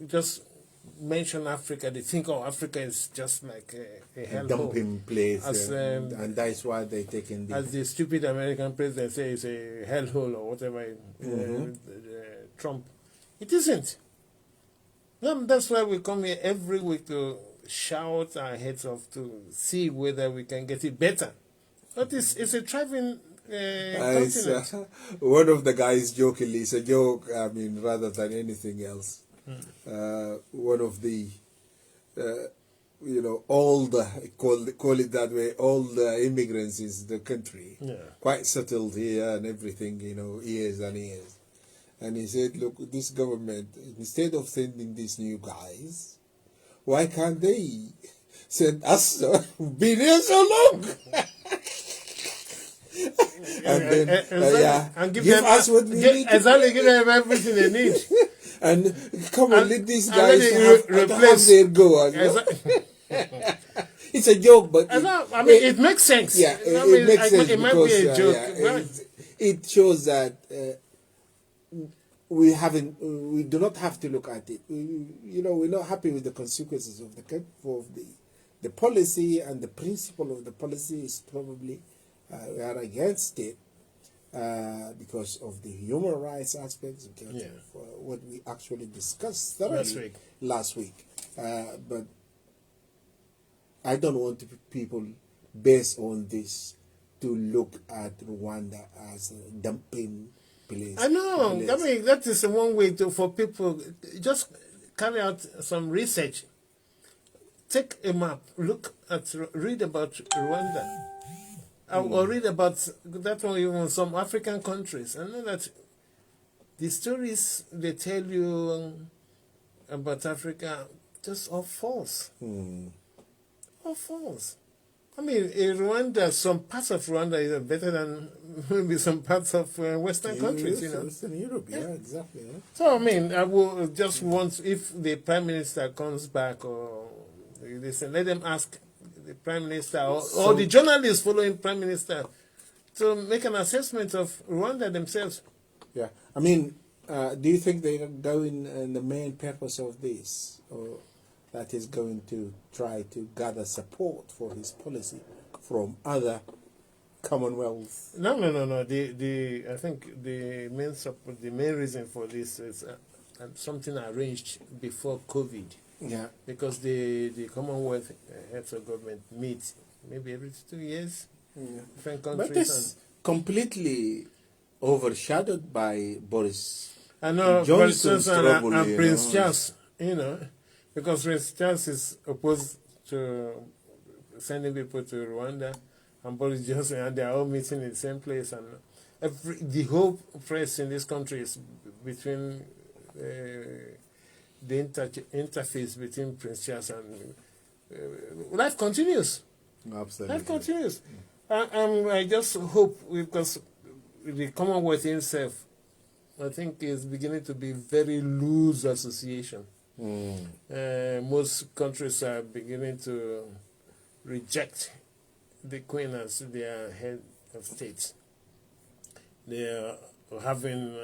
just mention Africa, they think, oh, Africa is just like a hellhole. Dumping place, As, and that's why they taking the... As the stupid American president says, a hellhole or whatever, Trump. It isn't. No, that's why we come here every week to shout our heads off to see whether we can get it better. But it's a thriving continent. One of the guys jokingly, it's a joke, I mean, rather than anything else. One of the, all the, call it that way, all the immigrants in the country, quite settled here and everything, years and years. And he said, look, this government, instead of sending these new guys, why can't they send us? Been here so long. And then, and give us what we need. Exactly, give them everything they need. And come on, let these guys have their go. It's a joke, but it makes sense. Yeah, it makes sense. It might be a joke. It shows that we do not have to look at it. We're not happy with the consequences of the policy, and the principle of the policy is probably we are against it because of the human rights aspects, because of what we actually discussed thoroughly last week. But I don't want people, based on this, to look at Rwanda as a dumping place. I know. I mean, that is one way for people. Just carry out some research. Take a map. Read about Rwanda. Or read about that one, even some African countries. I know that the stories they tell you about Africa just are false. All false. I mean, in Rwanda, some parts of Rwanda is better than maybe some parts of Western countries, Western Europe, exactly. Yeah. So, I mean, I will just want, if the Prime Minister comes back, or listen, let them ask the Prime Minister or the journalists following Prime Minister to make an assessment of Rwanda themselves. Yeah. I mean, do you think they are going in the main purpose of this, or that is going to try to gather support for his policy from other Commonwealth? No. I think the main reason for this is something arranged before COVID. Yeah. Because the Commonwealth heads of government meet maybe every 2 years. Different countries. But it's completely overshadowed by Boris. I know, Johnson's trouble, and Prince Charles, because Prince Charles is opposed to sending people to Rwanda, and Boris Johnson, and they are all meeting in the same place, and the whole press in this country is between the interface between Prince Charles and life continues. Absolutely. Life continues. I just hope, because the Commonwealth itself, I think, is beginning to be very loose association. Most countries are beginning to reject the Queen as their head of state. They are having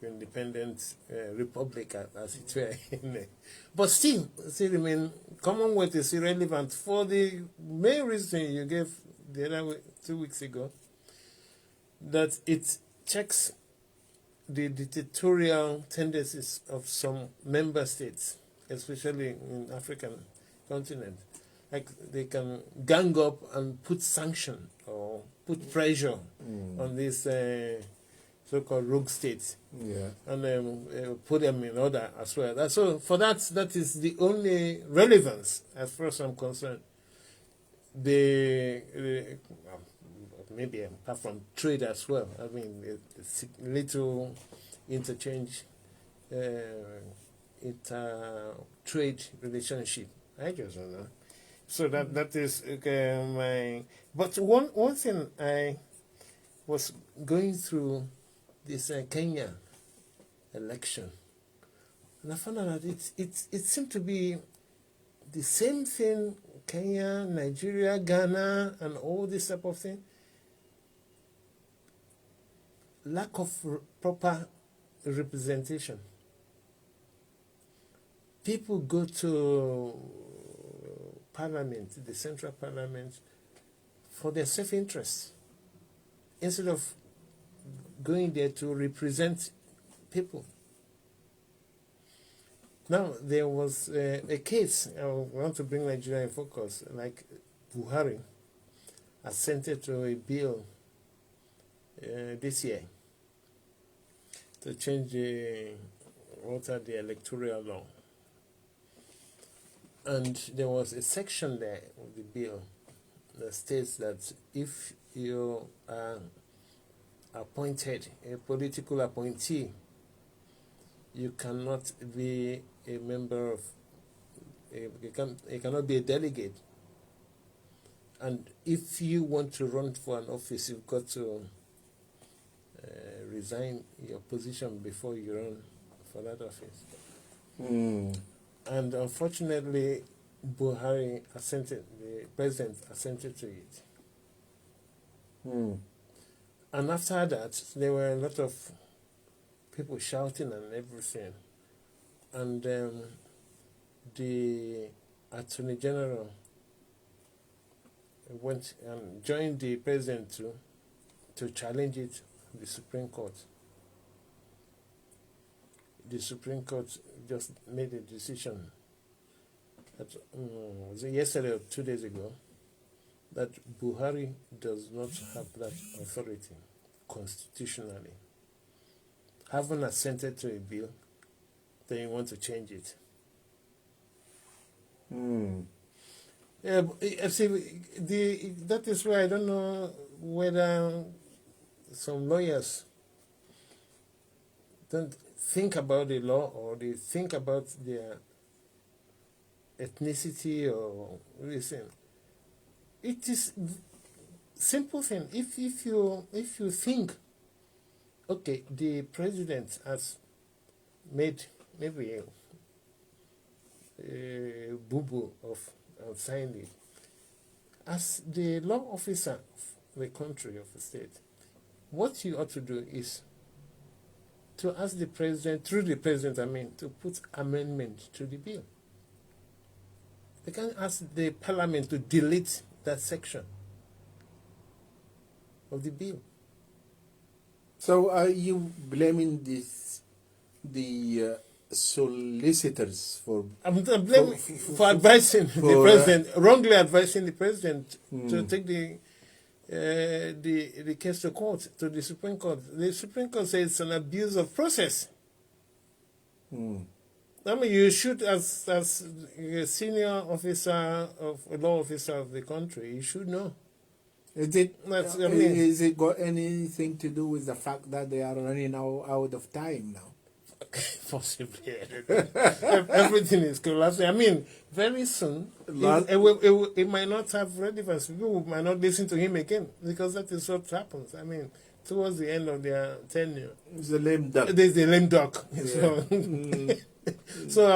independent republic, as it were. But still remain, Commonwealth is irrelevant for the main reason you gave the other 2 weeks ago, that it checks the dictatorial tendencies of some member states, especially in African continent. Like they can gang up and put sanction or put pressure on these so-called rogue states, and put them in order as well. So for that is the only relevance as far as I'm concerned. Maybe apart from trade as well. I mean, little interchange, inter-trade relationship. I just don't know. So that is my. But one thing, I was going through this Kenya election, and I found out that it seemed to be the same thing. Kenya, Nigeria, Ghana, and all this type of thing. Lack of proper representation. people go to parliament, the central parliament, for their self-interest, instead of going there to represent people. Now, there was a case, I want to bring Nigeria in focus, like Buhari assented to a bill this year to change the electoral law. And there was a section there of the bill that states that if you are appointed, a political appointee, you cannot be a member of, you cannot be a delegate. And if you want to run for an office, you've got to resign your position before you run for that office. And unfortunately, Buhari assented, the president assented to it. And after that, there were a lot of people shouting and everything. And the Attorney General went and joined the president to challenge it to the Supreme Court. The Supreme Court just made a decision that, was it yesterday or 2 days ago, that Buhari does not have that authority constitutionally. Having assented to a bill, then you want to change it. Yeah, see, that is why I don't know whether some lawyers don't think about the law, or they think about their ethnicity or reason. It is simple thing. If you think, okay, the president has made maybe a boo-boo of signed it, as the law officer of the country, of the state, what you ought to do is to ask the president, through the president, to put amendment to the bill. They can ask the parliament to delete that section of the bill. So are you blaming the solicitors for... I'm blaming for advising the president, wrongly advising the president to take the case to court, to the Supreme Court. The Supreme Court says it's an abuse of process. You should, as a senior officer, a law officer of the country, you should know. Is it got anything to do with the fact that they are running out of time now? Possibly. Everything is collapsing. Very soon, it might not have relevance. People might not listen to him again, because that is what happens. Towards the end of their tenure, it's a lame duck. There's a lame duck. Yeah. So,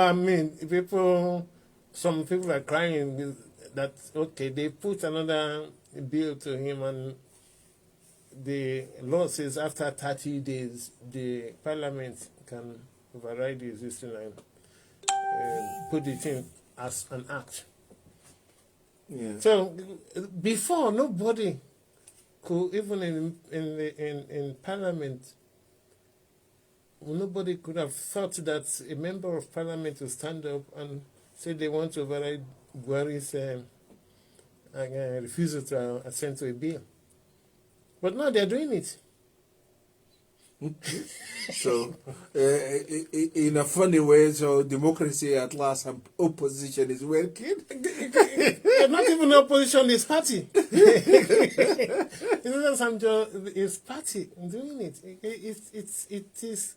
some people are crying that, okay, they put another bill to him, and the law says after 30 days, the parliament can override the existing and put it in as an act. Yeah. So, before, nobody could, even in parliament, nobody could have thought that a member of parliament would stand up and say they want to override Buhari's refusal to assent to a bill. But now they're doing it. So, in a funny way, so democracy at last, and opposition is working. Not even opposition, is party. It's party doing it. It is.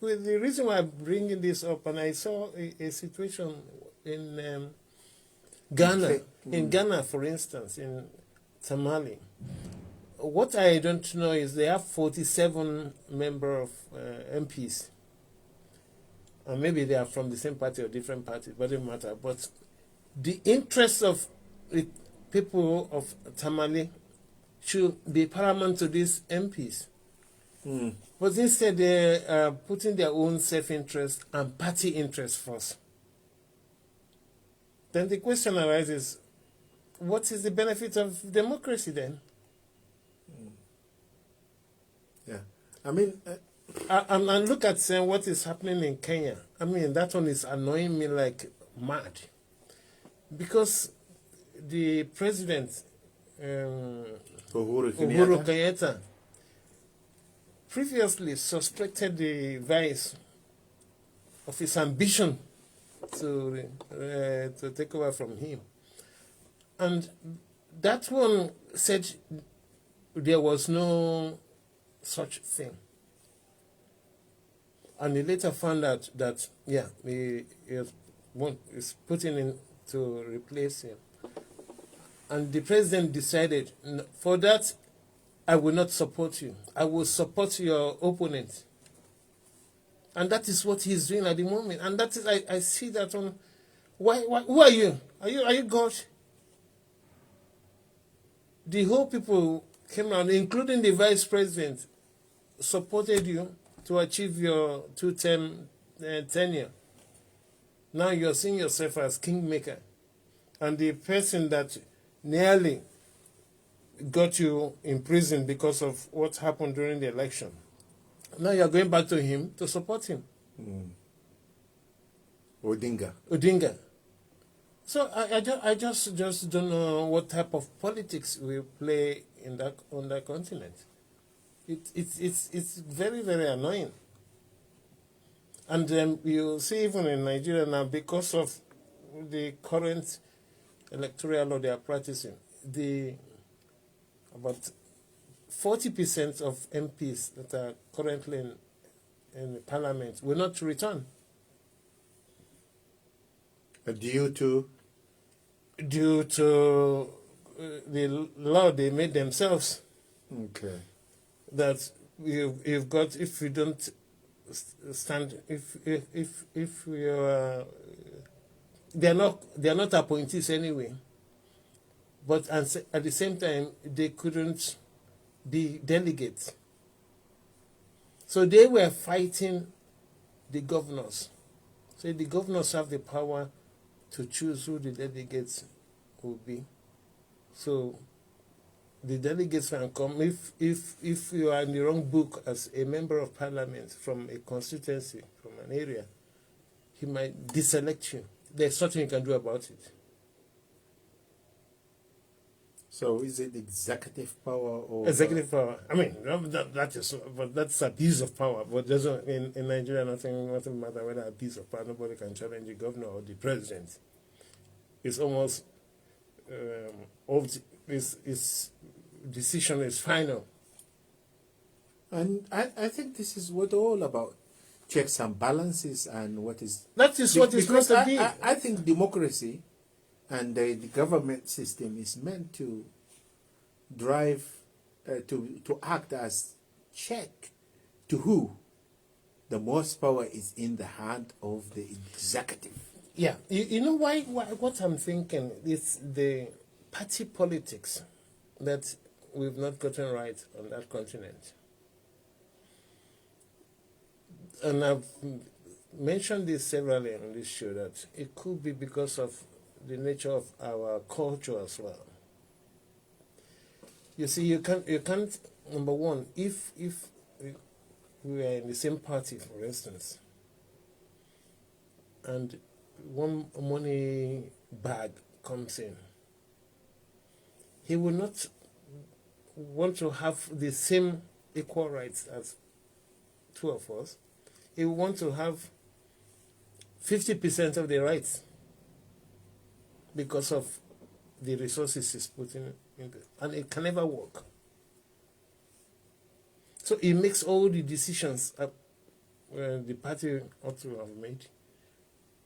The reason why I'm bringing this up, and I saw a situation in Ghana. Okay. In Ghana, for instance, in Tamale. What I don't know is they have 47 members of MPs. And maybe they are from the same party or different parties, but it doesn't matter. But the interests of the people of Tamale should be paramount to these MPs. But instead, they are putting their own self-interest and party interest first. Then the question arises, what is the benefit of democracy then? Yeah. I mean, And look at what is happening in Kenya. I mean, that one is annoying me like mad. Because the president, Uhuru Uhuru Kenyatta. Kenyatta, previously suspected the vice of his ambition to take over from him. And that one said there was no such thing. And he later found out that, yeah, he is putting in to replace him. And the president decided, for that, I will not support you. I will support your opponent. And that is what he's doing at the moment. And that is, I see that on, who are you? Are you God? The whole people came around, including the vice president, supported you to achieve your two-term tenure. Now you're seeing yourself as kingmaker. And the person that nearly got you in prison because of what happened during the election, now you're going back to him to support him. Odinga. So I just don't know what type of politics we play on that continent. It's very, very annoying. And you see even in Nigeria now, because of the current electoral law they are practicing, about 40% of MPs that are currently in the parliament will not return. Due to the law they made themselves. Okay. That you've got, if you don't stand, if we are, they're not appointees anyway. But at the same time, they couldn't be delegates. So they were fighting the governors. So the governors have the power to choose who the delegates will be. So the delegates can come. If you are in the wrong book as a member of parliament from a constituency, from an area, he might deselect you. There's nothing you can do about it. So is it executive power or executive power? I mean, that is, but that's abuse of power. But doesn't in Nigeria nothing matter whether abuse of power. Nobody can challenge the governor or the president. It's almost his decision is final. And I think this is what all about checks and balances and what is that is what it's supposed to be. I think democracy and the government system is meant to drive to act as check to who the most power is in the hand of the executive. Yeah, you know why what I'm thinking is the party politics that we've not gotten right on that continent. And I've mentioned this severally on this show, that it could be because of the nature of our culture as well. You see, you can't number one, if we are in the same party, for instance, and one money bag comes in, he will not want to have the same equal rights as two of us. He will want to have 50% of the rights because of the resources he's putting into it. And it can never work. So he makes all the decisions the party ought to have made.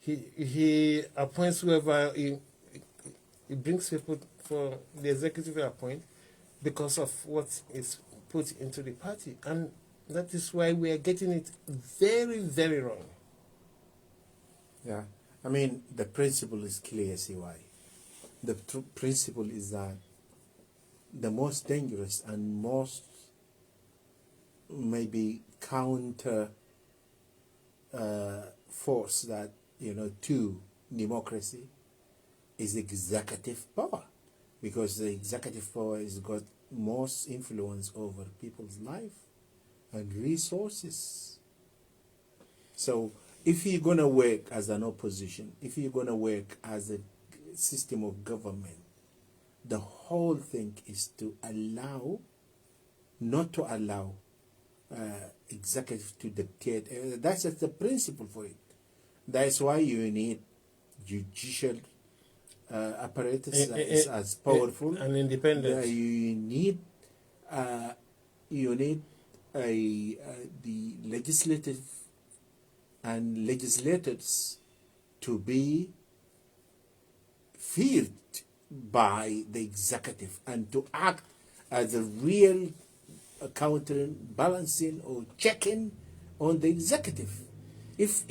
He appoints whoever, he brings people for the executive to appoint because of what is put into the party. And that is why we are getting it very, very wrong. Yeah. I mean, the principle is clear, CY. The principle is that the most dangerous and most maybe counter force that, to democracy is executive power, because the executive power has got most influence over people's life and resources. So if you're going to work as an opposition, if you're going to work as a system of government, the whole thing is to allow, not to allow executive to dictate. That's just the principle for it. That's why you need judicial apparatus that is as powerful and independent. you need the legislative and legislators to be feared by the executive and to act as a real counterbalancing or checking on the executive. If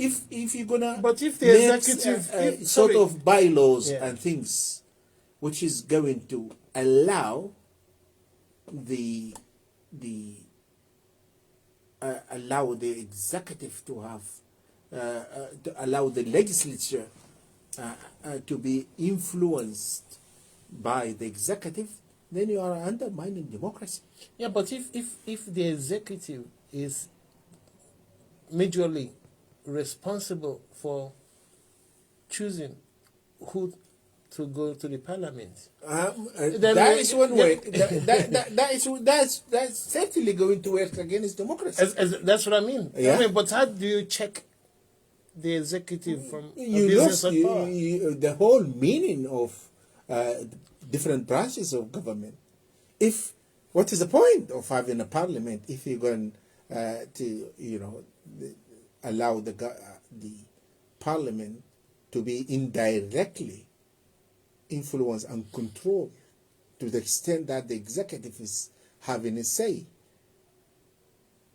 you're gonna, but if the make, executive sort of bylaws Yeah. and things, which is going to allow allow the executive to have to allow the legislature to be influenced by the executive, then you are undermining democracy. Yeah, but if the executive is majorly responsible for choosing who to go to the parliament, That is one way. That's certainly going to work against democracy. that's what I mean. Yeah. I mean, but how do you check the executive from You abusing lost such power? the whole meaning of different branches of government. If what is the point of having a parliament if you're going to allow the parliament to be indirectly influenced and controlled to the extent that the executive is having a say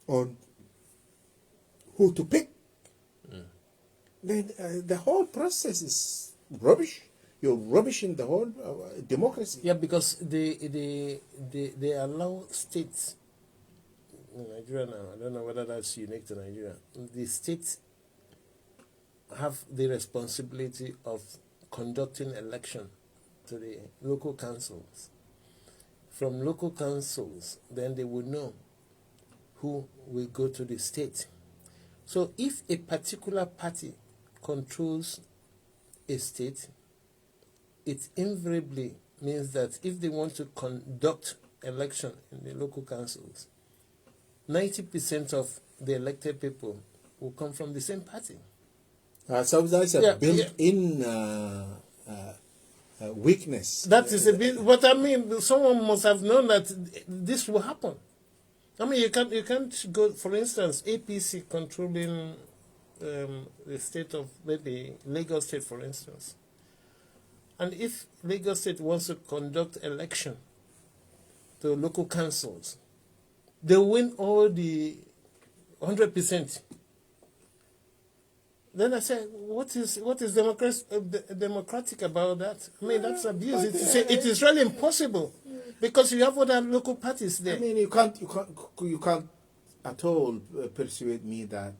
on who to pick? Then the whole process is rubbish. You're rubbishing the whole democracy. Yeah, because they allow states in Nigeria now. I don't know whether that's unique to Nigeria. The states have the responsibility of conducting election to the local councils. From local councils, then they would know who will go to the state. So if a particular party controls a state, it invariably means that if they want to conduct election in the local councils, 90% of the elected people will come from the same party. So that's a built-in weakness. That is a bit. But I mean, someone must have known that this will happen. I mean, you can't go. For instance, APC controlling the state of maybe Lagos State, for instance. And if Lagos State wants to conduct election to local councils, they win all the 100%. Then I said, what is democratic about that? I mean, that's abuse. It is really impossible because you have other local parties there. I mean, you can't at all persuade me that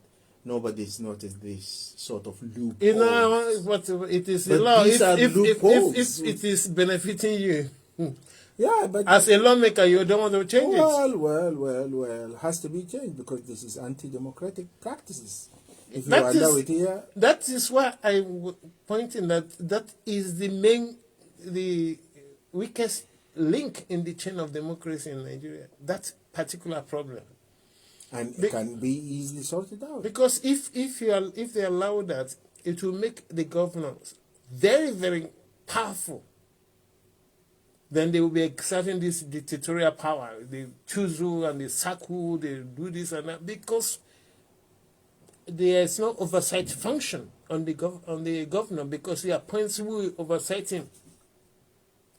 nobody's noticed this sort of loophole. You know, but it is But the law. these are loopholes. If it is benefiting you, Yeah, but as a lawmaker, you don't want to change it. Well, has to be changed because this is anti-democratic practices. If you allow it here, that is why I pointing that is the weakest link in the chain of democracy in Nigeria. That particular problem. and it can be easily sorted out. Because if they allow that, it will make the governors very, very powerful. Then they will be exerting this dictatorial power. They choose who and they sack who, they do this and that, because there is no oversight function on the governor, because he appoints who will oversight him.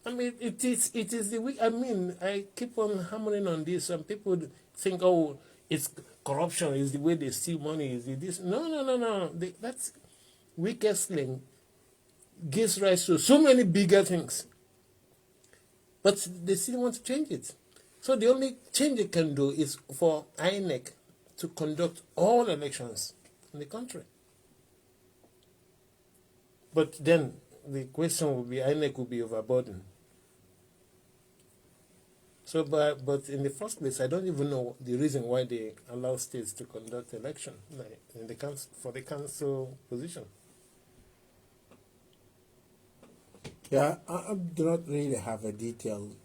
I mean, it is the weak. I mean, I keep on hammering on this, and people think, oh, it's corruption, is the way they steal money, is it this? No. That's weakest link gives rise to so many bigger things. But they still want to change it. So the only change it can do is for INEC to conduct all elections in the country. But then the question will be, INEC will be overburdened. So, but in the first place, I don't even know the reason why they allow states to conduct election in the council, for the council position. Yeah, I do not really have a detailed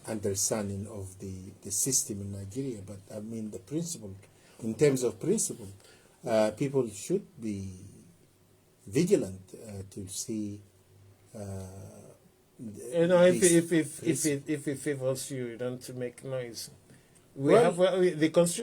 understanding of the system in Nigeria, but I mean the principle, in terms of principle, people should be vigilant to see. You know, if it favors you, you don't make noise. We have the constitution.